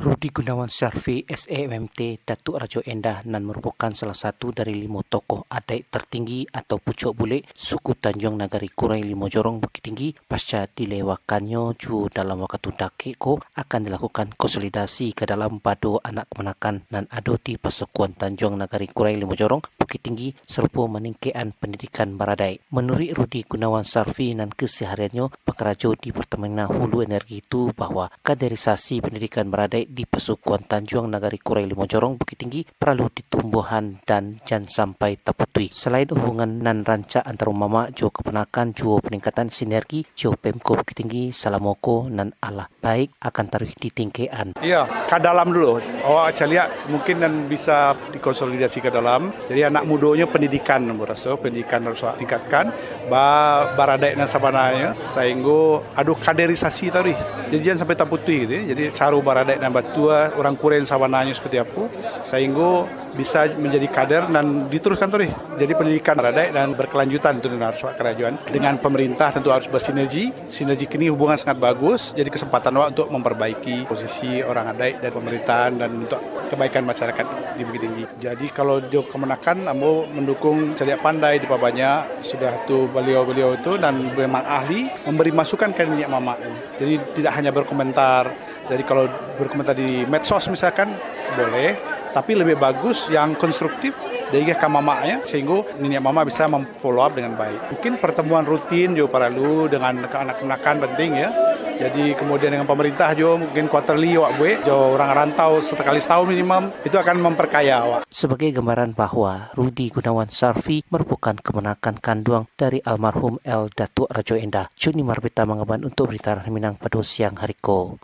Rudi Gunawan Syarfi, SEMMT Datuk Rajo Endah dan merupakan salah satu dari 5 tokoh adat tertinggi atau pucuk bule suku Tanjung Nagari Kurai Limojorong Bukit Tinggi pasca dilewakannya ju dalam waktu dakik ko akan dilakukan konsolidasi ke dalam padu anak kemenakan dan ado di Persekutuan Tanjung Nagari Kurai Limojorong Bukit Tinggi serupa meningkatkan pendidikan baradai. Menurut Rudi Gunawan Syarfi dan kesehariannya pekerja di Pertamina Hulu Energi itu bahawa kaderisasi pendidikan baradai di Persekutuan Tanjung Nagari Kurai Limojorong Bukit Tinggi perlu ditumbuhan dan jangan sampai terputui. Selain hubungan nan rancak antara mama jo kepenakan jo peningkatan sinergi jo Pemko Bukit Tinggi Salamoko dan Allah baik akan taruh di tingkatan. Iya, ke dalam dulu. Awak lihat mungkin dan bisa dikonsolidasi ke dalam. Jadi anak mudanya pendidikan berasa pendidikan harus tingkatkan. Baradai dan sabananya sehingga adu kaderisasi tadi. Jadi jangan sampai terputui gitu. Jadi cara baradai dan batua orang Kuren sabananya seperti apa sehingga bisa menjadi kader dan diteruskan terus. Jadi pendidikan baradai dan berkelanjutan itu harus kerajaan dengan pemerintah tentu harus bersinergi. Sinergi ini hubungan sangat bagus. Jadi kesempatan untuk memperbaiki posisi orang adat dan pemerintahan dan untuk kebaikan masyarakat di Bukit Tinggi. Jadi kalau dia kemenakan, Ambo mendukung ceria pandai di banyak sudah tu beliau-beliau itu dan memang ahli memberi masukan ke Niak Mama. Jadi tidak hanya berkomentar. Jadi kalau berkomentar di medsos misalkan boleh, tapi lebih bagus yang konstruktif dari ke mamanya sehingga Niak Mama bisa memfollow up dengan baik. Mungkin pertemuan rutin juga perlu dengan anak-anakan penting ya. Jadi kemudian dengan pemerintah juga mungkin quarterly awak buat jo orang rantau sekali setahun minimum itu akan memperkaya awak. Sebagai gambaran bahwa Rudi Gunawan Syarfi merupakan kemenakan kandung dari almarhum El Datuk Rajo Endah. Juni Marbita mengemban untuk berita Minang pada siang hari ko.